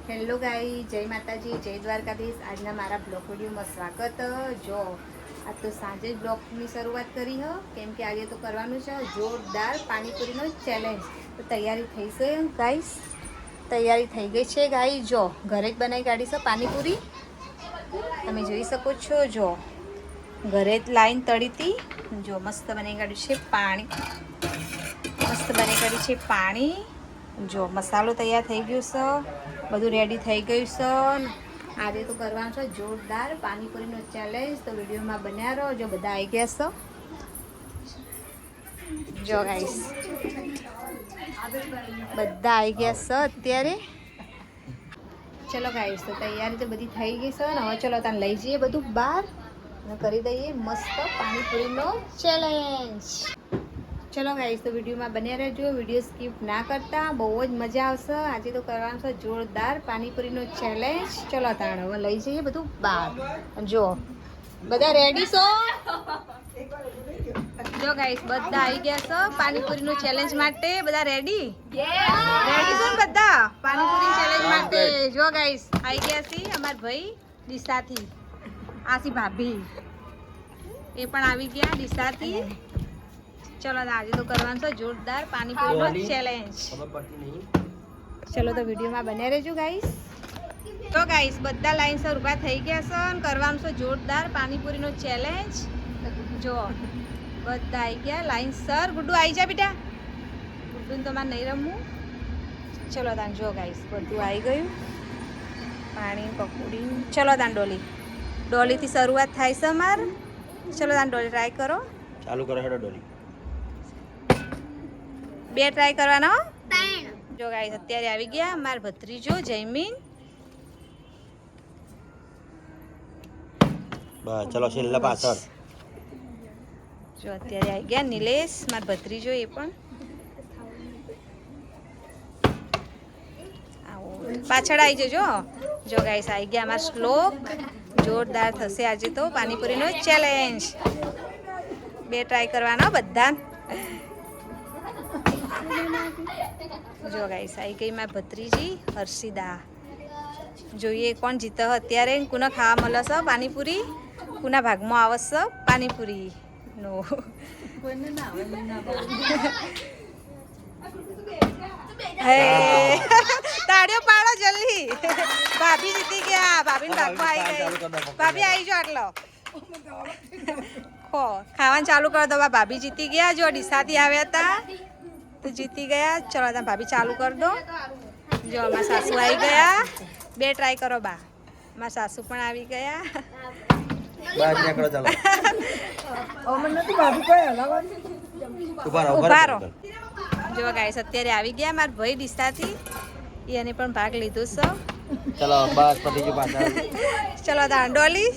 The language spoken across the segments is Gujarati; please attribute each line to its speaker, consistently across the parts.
Speaker 1: હેલો ગાઈ, જય માતાજી, જય દ્વારકાધીશ। આજના મારા બ્લોગ વિડીયોમાં સ્વાગત। જો આજ તો સાંજે જ બ્લોગની શરૂઆત કરી હ, કેમ કે આજે તો કરવાનું છે જોરદાર પાણીપુરીનો ચેલેન્જ। તો તૈયારી થઈ છે ગાઈસ, તૈયારી થઈ ગઈ છે ગાઈ। જો ઘરે જ બનાવી કાઢી છે પાણીપુરી, તમે જોઈ શકો છો। જો ઘરે જ લાઈન તળી હતી, જો મસ્ત બનાવી કાઢ્યું છે પાણી, મસ્ત બનાવી કાઢ્યું છે પાણી। જો મસાલો તૈયાર થઈ ગયો છે, બધું રેડી થઈ ગયું છે। આજે તો કરવાનું છે જોરદાર પાણીપુરીનો ચેલેન્જ। તો વિડીયોમાં બન્યા રહો। જો બધા આવી ગયા છે, જો ગાઈસ બધા આવી ગયા છે અત્યારે। ચલો ગાઈસ, તો તૈયારી તો બધી થઈ ગઈ છે ને હવે ચલો તને લઈ જઈએ બધું બહાર અને કરી દઈએ મસ્ત પાણીપુરીનો ચેલેન્જ। ચલો ગાઈસ, તો વિડીયોમાં બન્યા રહેજો, વિડીયો સ્કીપ ના કરતા, બહુ જ મજા આવશે। આજે તો કરવાનું છે જોરદાર પાણીપુરીનો ચેલેન્જ। ચલો તાણ હવે લઈ જઈએ બધું બહાર। જો બધા રેડી છો? જો ગાઈસ બધા આવી ગયા છો પાણીપુરીનો ચેલેન્જ માટે। બધા રેડી? રેડી છો ને બધા પાણીપુરી ચેલેન્જ માટે? જો ગાઈસ આવી ગયા છે અમાર ભાઈ ડીસાથી, આસી ભાભી એ પણ આવી ગયા ડીસાથી। ચલો આજે તો કરવાનું છે જોરદાર પાણીપુરીનો ચેલેન્જ। ચલો તો વિડીયોમાં બન્યા રહેજો ગાઈસ। તો ગાઈસ બધા લાઈનસર ઊભા થઈ ગયા છે અને કરવાનું છે જોરદાર પાણીપુરીનો ચેલેન્જ। જો બધા આવી ગયા લાઈનસર। ગુડ્ડુ આવી જા બેટા, ગુડ્ડુને તો મારે નહીં રમવું। ચલો તાન જો ગાઈસ બધું આવી ગયું, પાણી પકોડી। ચલો તાન ડોલી, ડોલીથી શરૂઆત થાય છે અમાર। ચલો તાન ડોલી ટ્રાય કરો,
Speaker 2: ચાલુ કરો હેડો ડોલી।
Speaker 1: 2 ટ્રાય કરવાનો। જો ગાઈસ અત્યારે આવી ગયા માર ભત્રીજો જયમીન।
Speaker 2: બસ ચલો છેલ્લા પાછળ।
Speaker 1: જો અત્યારે આવી ગયા નિલેશ માર ભત્રીજો, એ પણ આવો પાછળ આવી જજો। જો ગાઈસ આવી ગયા અમાર શ્લોક। જોરદાર થશે આજે તો પાણીપુરીનો ચેલેન્જ। 2 ટ્રાય કરવાનો બધા। જો ગાઈસ આવી ગઈ માર ભત્રીજી હર્ષિદા। જોઈએ કોણ જીતે અત્યારે, કોને ખાવા મળે છે પાણીપુરી, કોના ભાગમાં આવે છે પાણીપુરી નો। હે તાળીઓ પાડો જલ્દી, ભાભી જીતી ગયા। ભાભીને ભાગમાં આવી ગઈ, ભાભી આવી જો આટલો ખો ખાવાનું ચાલુ કરી દો। ભાભી જીતી ગયા, જો ડીસાથી આવ્યા હતા તો જીતી ગયા। ચલો ત્યાં ભાભી ચાલુ કરી દો। જો અમારા સાસુ આવી ગયા, 2 ટ્રાય કરો બા। મારા સાસુ પણ આવી ગયા। ઉભા રહો। જો ગાઈસ અત્યારે આવી ગયા મારા ભાઈ ડીસાથી, એને પણ ભાગ લીધો છે।
Speaker 2: ચલો બસ પતી ગયું પાછળ।
Speaker 1: ચલો તાણ ડોલી,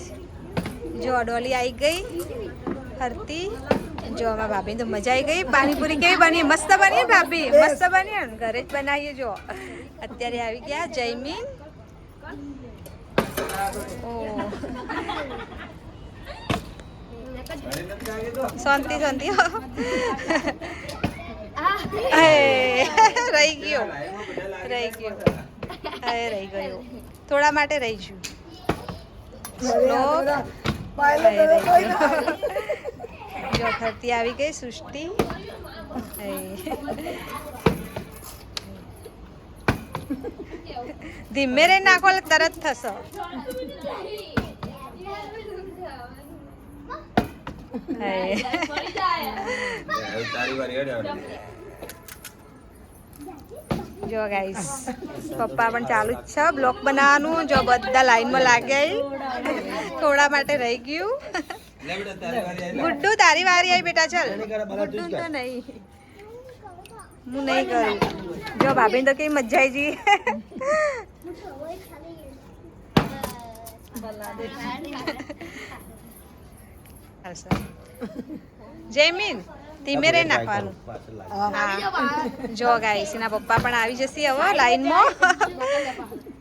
Speaker 1: જો ડોલી આવી ગઈ હરતી। જો અમારા ભાભી તો મજા આવી ગઈ। પાણીપુરી કેવી બની? મસ્ત બની ભાભી, મસ્ત બની ને, ઘરે જ બનાવીએ। જો અત્યારે આવી ગયા જયમીન। શાંતિ શાંતિ રહી ગયો, રહી ગયો, રહી ગયો, થોડા માટે રહી ગયું। જો ફરતી આવી ગઈ સૃષ્ટિ। ધીમે રે નાખો તરત થશે। જો ગાઈસ પપ્પા પણ ચાલુ જ છે બ્લોક બનાવવાનું। જો બધા લાઈનમાં લાગ્યા, થોડા માટે રહી ગયું। ગુડ્ડુ તારી વારી આવી બેટા, ચાલ। ગુડ્ડુ તો નહીં, હું નહીં કરું। જો ભાભી તો કેવી મજા આવી ગઈ। જયમીન ધીમે રે નાખવાનું। હા જો ગાઈસ એના પપ્પા પણ આવી જશે હવે લાઈનમાં।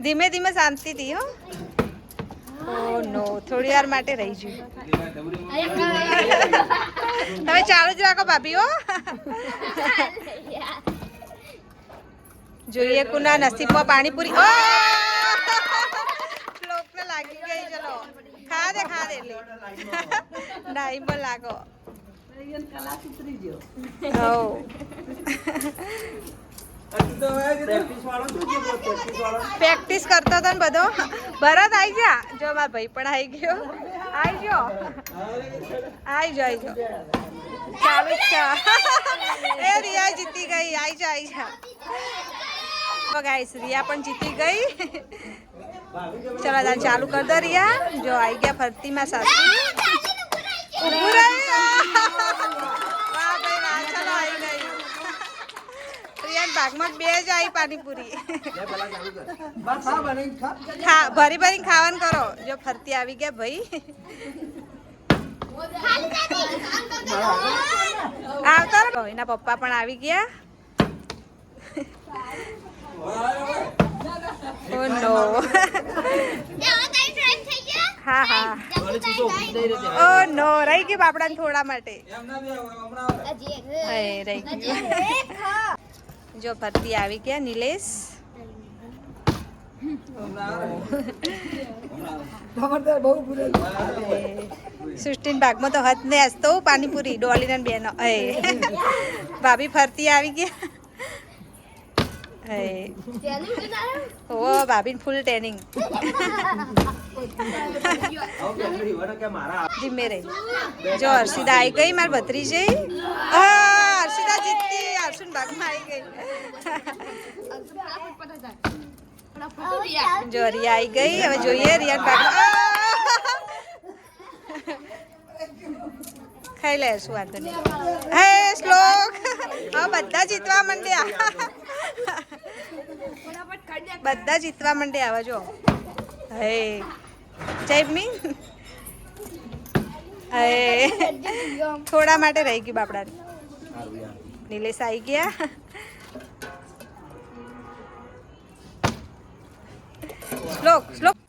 Speaker 1: ધીમે ધીમે શાંતિથી હો। ઓ નો, થોડી વાર માટે રહી ગયું। તમે ચાલુ જ રાખો ભાભી હો। જોઈએ કોના નસીબમાં પાણીપુરી। ઓ લાગી ગઈ ચલો ખા દે એટલે ડાઈ પર લાગો પ્રેક્ટિસ કરતો હતો ને બધો ભરત આવી જા જો મારા ભાઈ પણ આવી ગયો આવી જો ચાલુ જ છે એ રિયા જીતી ગઈ આવી જા ગાઈસ રિયા પણ જીતી ગઈ ચલો તાર ચાલુ કર દો રિયા જો આવી ગયા ફરતી માં સાસુ ઊભું રહી વાહ ભાઈ વાહ ચલો આવી ગઈ રિયા ભાગમાં બે જ આવી પાણીપુરી ભરી ભરી ખાવાનું કરો જો ફરતી આવી ગયા ભાઈ આવતા એના પપ્પા પણ આવી ગયા ઓ નો હા ઓ નો રહી ગયું બાપડા થોડા માટે રહી ગયું જો ફરતી આવી ગયા નિલેશ સૃષ્ટિન ભાગમાં તો હદ ને હસતો પાણીપુરી ડોલી ના બેનો ભાભી ફરતી આવી ગયા ઓ ભાભી ફૂલ ટ્રેનિંગ ધીમે રે જો હર્ષિતા આવી ગઈ મારી ભત્રીજી હર્ષિતા જીતી હર્ષુન ભાગમાં આવી ગઈ જો રિયા આવી ગઈ હવે જોઈએ રિયા ભાગમાં ખાઈ લે શું વાંધો નહીં હે શ્લોક હવે બધા જીતવા માંડ્યા બધા જીતવા માંડ્યા હવે જો હે જયમી હે થોડા માટે રહી ગયું બાપડા નિલેશ આવી ગયા શ્લોક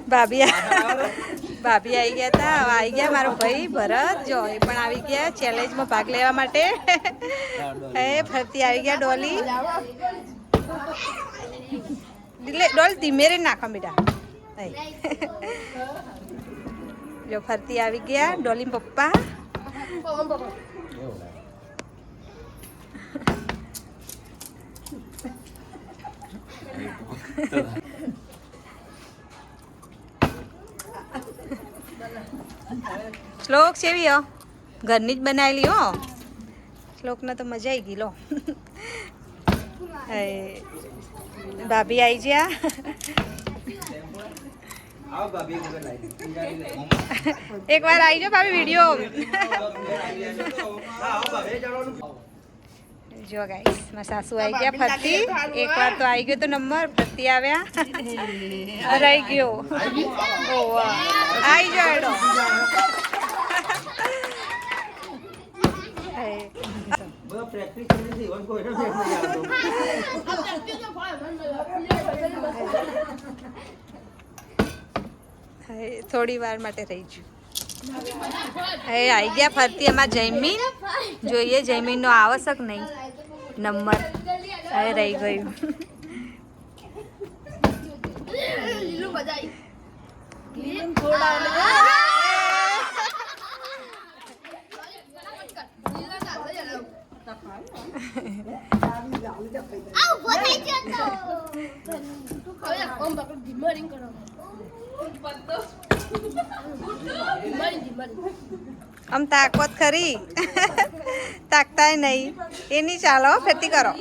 Speaker 1: ભાભી આવી ગયા હતા હવે આવી ગયા મારો ભાઈ ભરત જો એ પણ આવી ગયા ચેલેન્જમાં ભાગ લેવા માટે એ ફરતી આવી ગયા ડોલી ડોલ ધીમે રે નાખો બેટા જો ફરતી આવી ગયા ડોલી પપ્પા શ્લોક સેવી હો ઘરની જ બનાવેલી હો શ્લોકને તો મજા આવી ગઈ લો ભાભી આવી ગયા એક વાર આવી જાઓ ભાભી વિડીયો જો ગાઈસ મારા સાસુ આવી ગયા ફરતી એક વાર તો આવી ગયો તો નંબર ફરતી આવ્યા રહી ગયો આવી જાઓ એડો થોડી વાર માટે રહી છું હવે આવી ગયા ફરતી એમાં જયમીન જોઈએ જયમીન નો આવશ્યક નહીં નંબર હવે રહી ગયું આમ તાકત ખરી તાકતાય નહીં એ નહીં ચાલો ફેતી કરો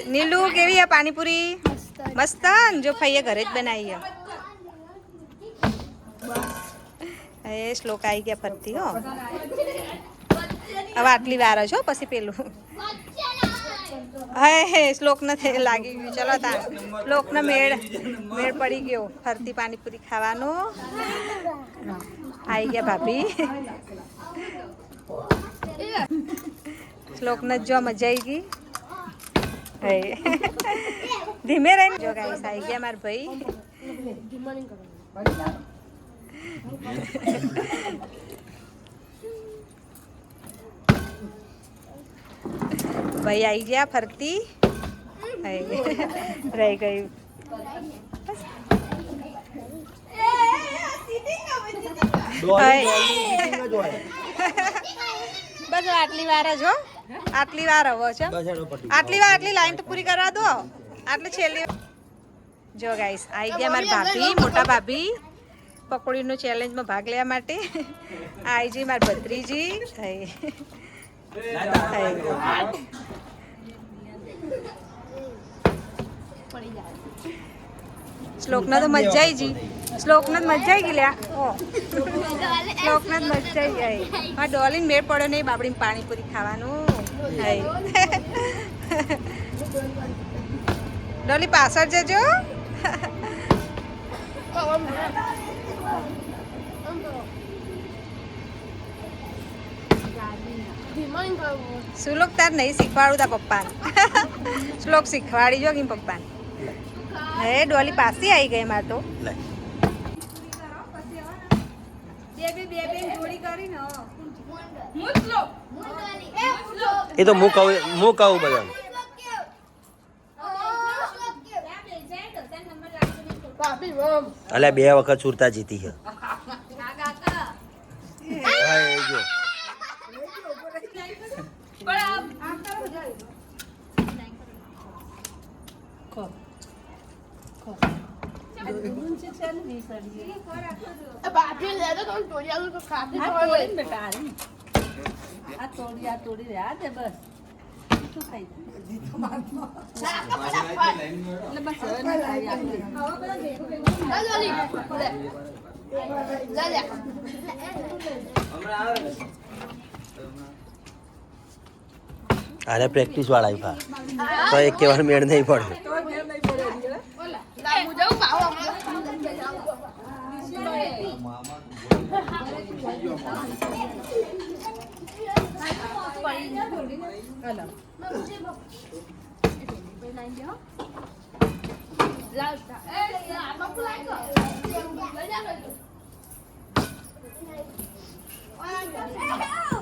Speaker 1: નીલુ કેવી છે પાણીપુરી મસ્ત જો ફઈએ ઘરે જ બનાવી એ શ્લોક આવી ગયા ફરતી હો હવે આટલી વાર જ હો પછી પેલું હે શ્લોક નથી લાગી ગયું ચલો તા શ્લોક ને મેળ પડી ગયો ફરતી પાણીપુરી ખાવાનો આવી ગયા ભાભી શ્લોક ને જો મજા આવી ગઈ હે ધીમે રહીને જો ગાઈસ આવી ગયા મારા ભાઈ ભાઈ આવી ગયા ફરતી રહી ગયું. બસ આટલી વાર જ હો, આટલી વાર હવે છે, આટલી વાર આટલી લાઈન તો પૂરી કરવા દો. આટલે છેલ્લી જો ગાઈસ આવી ગયા મારી ભાભી, મોટા ભાભી પકોડીનો ચેલેન્જમાં ભાગ લેવા માટે. આવી જી મારી ભત્રીજી શ્લોકના તો મજા આવી જી, શ્લોકના મજા આવી ગઈ લ્યા. શ્લોકના જ મજા આવી ગઈ. હા ડોલીને મેળ પડ્યો નહીં બાબડીને પાણીપુરી ખાવાનું. ડોલી પાછળ જજો. શ્લોક તાર નહીં શીખવાડું તા પપ્પાને. શ્લોક શીખવાડી જો કે પપ્પાને. હે ડોલી પાછી આવી ગઈ માર તો.
Speaker 2: એ તો હું કહું બધા અલ્યા 2 વખત સુરતા જીતી છે. આને પ્રેક્ટિસ વાળા તો એક કેવાનો મેળ નહીં પડે.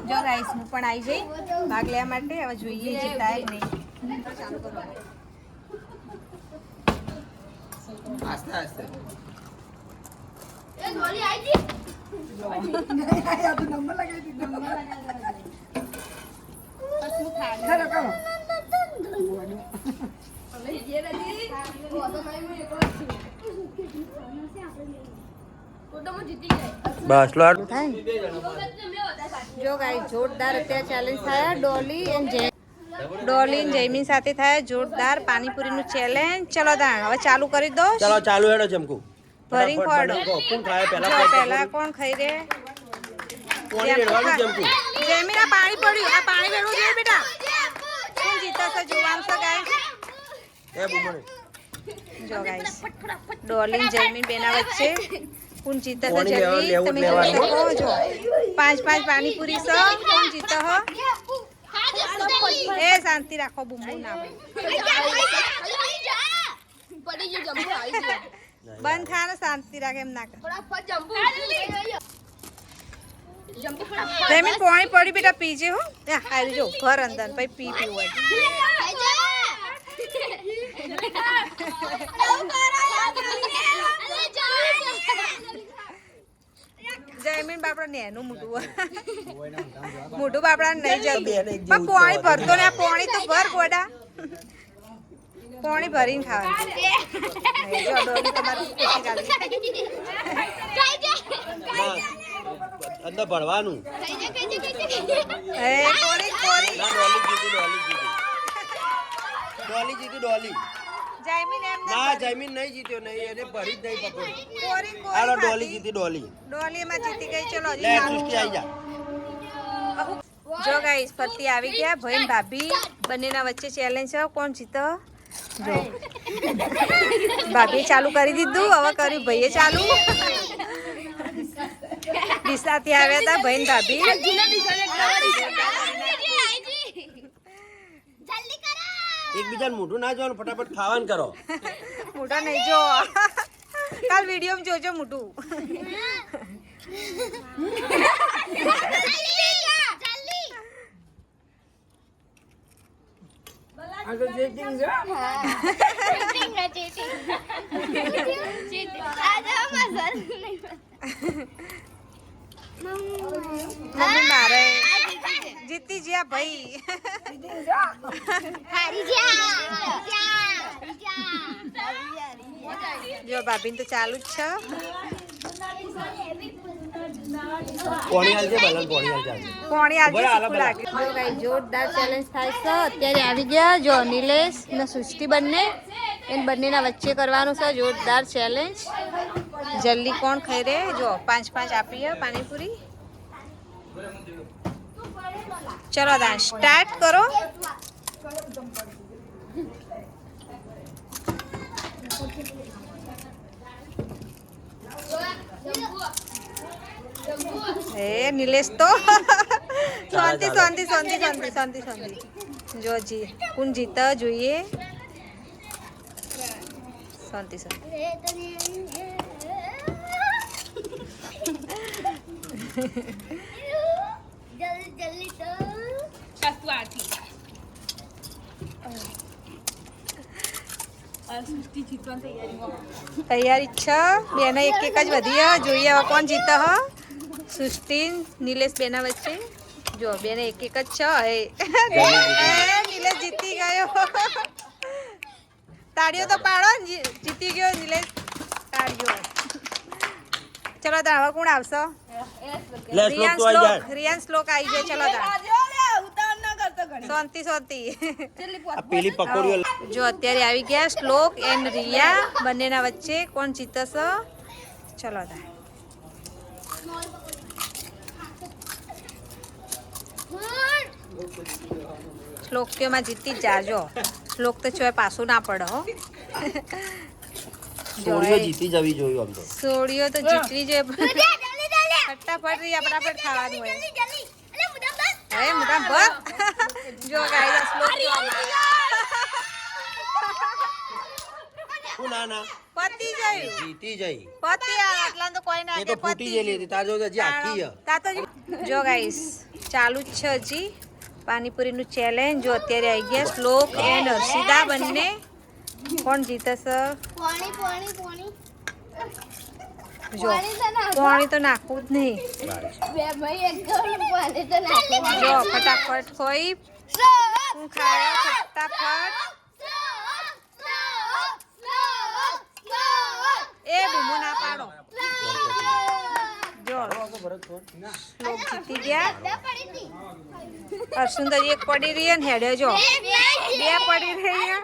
Speaker 1: જો ગાઈસ હું પણ આવી જઈ ભાગ લેવા માટે. હવે જોઈએ જે થાય નહીં. ચાલુ કરો.
Speaker 2: આસ્તે આસ્તે બસ લોટ.
Speaker 1: જો ગાઈસ જોરદાર અત્યારે ચેલેન્જ થયા ડોલી એન્ડ ડોલી અને જયમીન સાથે થયા જોરદાર પાણીપુરીનું ચેલેન્જ. ચલો તાણ હવે ચાલુ કરી દો.
Speaker 2: ચાલો ચાલુ હેડો જમકુ
Speaker 1: ભરીને ખોડો.
Speaker 2: કોણ ખાય
Speaker 1: જો પહેલા કોણ ખાઈ રે?
Speaker 2: કોણ રેડવાનું જમકુ?
Speaker 1: જયમીન આ પાણી પડ્યું, આ પાણી વેડવું જોઈએ બેટા. કોણ જીતશે જોવાનું છે ગાઈસ.
Speaker 2: એ બુમણે
Speaker 1: જો ગાઈસ ડોલી અને જયમીન બેના વચ્ચે કોણ જીતે છે જલ્દી તમે જોઈ શકો છો. 5 પાણીપુરી છે. કોણ જીતે હો? એ શાંતિ રાખો બુમુ ના બંધ થા ને શાંતિ રાખે એમ ના કર. જમીન પાણી પડી બેટા પીજે હો. આવી જો ઘર અંદર પછી પી પીવું જયમીન બાપડા નેનું મોટું મોટું બાપડા નહીં જતું પણ પાણી ભરતો ને. આ પાણી તો ભર ગોડા, પાણી ભરીને ખાવાનું.
Speaker 2: અંદર ભરવાનું. ડોલી જીતી ડોલી.
Speaker 1: જયમીન એમ
Speaker 2: ના જયમીન નહીં જીત્યો નહીં, એને ભરી જ નહીં પકોડી. હાલો ડોલી જીતી ડોલી.
Speaker 1: ડોલી માં જીતી ગઈ. ચલો
Speaker 2: લે સૃષ્ટિ આવી જા.
Speaker 1: જો ગાઈસ ફરતી આવી ગયા ભાઈ ભાભી બંનેના વચ્ચે ચેલેન્જ છે. કોણ જીતો? જો ભાભીએ ચાલુ કરી દીધું. હવે કર્યું ભાઈએ ચાલુ. ડીસાથી આવ્યા હતા ભાઈ ભાભી.
Speaker 2: એકબીજાને મોઢું ના જોવાનું, ફટાફટ ખાવાનું કરો.
Speaker 1: મોઢા નહીં જો, કાલ વિડીયોમાં જોજો મોઢું. મમ્મી મારે જીતી જ્યા ભાઈ. જો ભાભી તો ચાલુ જ છે.
Speaker 2: કોણી હાલ છે બલન કોણી હાલ ચાલશે.
Speaker 1: કોણી આજે શીખવું લાગે. જો ગાઈસ જોરદાર ચેલેન્જ થાય છે. અત્યારે આવી ગયા જો નિલેશ ને સૃષ્ટિ બંને એને બંનેના વચ્ચે કરવાનું છે જોરદાર ચેલેન્જ. જલ્દી કોણ ખાઈ રે. જો 5-5 આપીએ પાણીપુરી. ચલો દા સ્ટાર્ટ કરો. એ નિલેશ તો શાંતિ શાંતિ શાંતિ શાંતિ શાંતિ શાંતિ. જો જી કોણ જીતા જોઈએ. શાંતિ શાંતિ. તૈયારી છે બેને એક એક જ વધી જોઈએ હવે કોણ જીતે હ. સૃષ્ટિ નિલેશ બેના વચ્ચે જો બેને એક એક જ છે. નિલેશ જીતી ગયો. તાળીઓ તો પાડો. જીતી ગયો નિલેશ. તાળીઓ. ચલો તા હવે કોણ આવશે. રિયાન શ્લોક આવી ગયો. ચલો તા શાંતિ શાંતિ.
Speaker 2: પેલી પકોડીઓ
Speaker 1: જો અત્યારે આવી ગયા શ્લોક એન્ડ રિયા બંનેના વચ્ચે કોણ જીતશે. ચલો તા શ્લોક કે માં જીતી જ જાજો. શ્લોક તો ચોય પાછું ના પડે હો.
Speaker 2: સોળીઓ જીતી જવી જોઈએ આમ તો.
Speaker 1: સોળીઓ તો જીતવી જોઈએ. ફટાફટ રિયા ફટાફટ ખાવાનું હોય. હવે મોટા ભર. જો ગાઈસ શ્લોક
Speaker 2: ના ના
Speaker 1: પતી જઈ
Speaker 2: જીતી જઈ.
Speaker 1: પતી આટલા તો કોઈ ના
Speaker 2: એ તો ફૂટી જેલી હતી તાર જો હજી આખી છે.
Speaker 1: તા તો જો ગાઈસ ચાલુ જ છે હજી પાણીપુરીનું ચેલેન્જ. જો અત્યારે આવી ગયા શ્લોક એન્ડ હર્ષિતા બંને. કોણ જીતે છે. જો પાણી તો નાખવું જ નહીં. જો ફટાફટ ખોઈ હું ખાય ફટાફટ. એ બૂમો ના પાડો. જો શ્લોક જીતી ગયા. હર્ષુંદર એક પડી રહી ને હેડે જો 2 પડી રહી.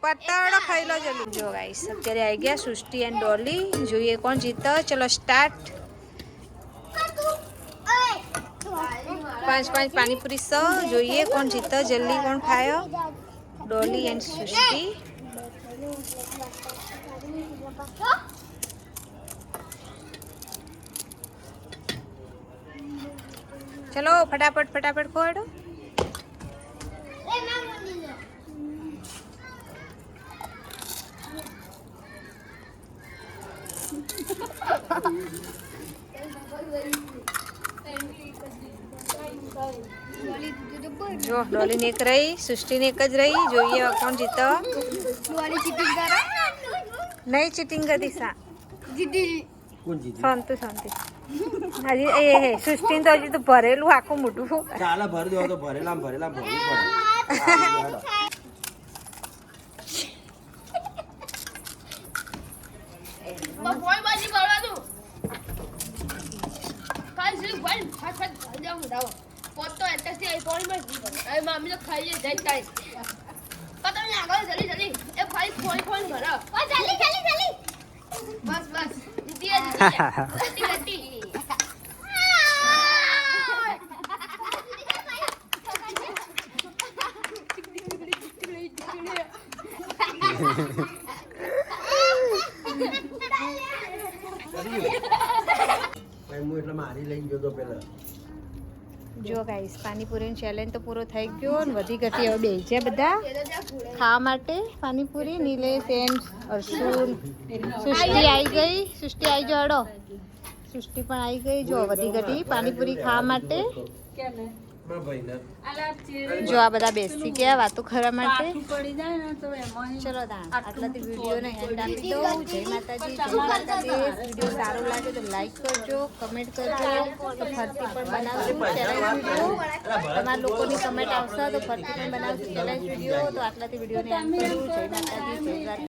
Speaker 1: પતાવડો ખાઈ લો જલ્દી. જો ગાઈસ અત્યારે આવી ગયા સૃષ્ટિ એન્ડ ડોલી. જોઈએ કોણ જીતે. ચલો સ્ટાર્ટ. 5-5 પાણીપુરી સ. જોઈએ કોણ જીતે. જલ્દી કોણ ખાયો. ડોલી એન્ડ સૃષ્ટિ. ચલો ફટાફટ ફટાફટ ખોડો. જો ડોલી ને એક રહી. સૃષ્ટિ ને એક જ રહી. જોઈએ કોણ જીતો. નહીં ચીટિંગ કરતી સા.
Speaker 2: કોણ જીતી.
Speaker 1: શાંતિ શાંતિ. હજી એ સૃષ્ટિ તો હજી તો ભરેલું આખું મોટું.
Speaker 2: ચાલે ભર દેવો તો ભરેલા ભરવું પડે.
Speaker 3: મામી તો ખાઈ જાય જાય તમે આગળ જલ્દી જલ્દી એ ફાઈ ફોન ફોન ભરો જલ્દી જલ્દી જલ્દી બસ બસ જીતી જીતી
Speaker 2: એટલે મારી લઈને ગયો તો પેલા.
Speaker 1: જો ગાઈસ પાણીપુરીનો ચેલેન્જ તો પૂરો થઈ ગયો ને વધી ઘટી હવે બેસી છે બધા ખાવા માટે પાણીપુરી. નિલેશ એન્ડ અર્શુન. સૃષ્ટિ આવી ગઈ. સૃષ્ટિ આવી જો હડો. સૃષ્ટિ પણ આવી ગઈ. જો વધી ઘટી પાણીપુરી ખાવા માટે.
Speaker 2: મારા ભાઈને.
Speaker 1: જો આ બધા બેસી ગયા વાતો કરવા માટે. ચલો આટલાથી વિડીયોને એન્ડ આપી દઉં. જય માતાજી, જય દ્વારકાધીશ. વિડીયો સારો લાગે તો લાઈક કરજો, કમેન્ટ કરજો. તો ફરતી પણ બનાવશું ચેલેન્જ વિડીયો. તમારા લોકોની કમેન્ટ આવશે તો ફરતી પણ બનાવશું ચેલેન્જ વિડીયો. તો આટલાથી વિડીયોને એન્ડ કરું. જય માતાજી, જય દ્વારકાધીશ.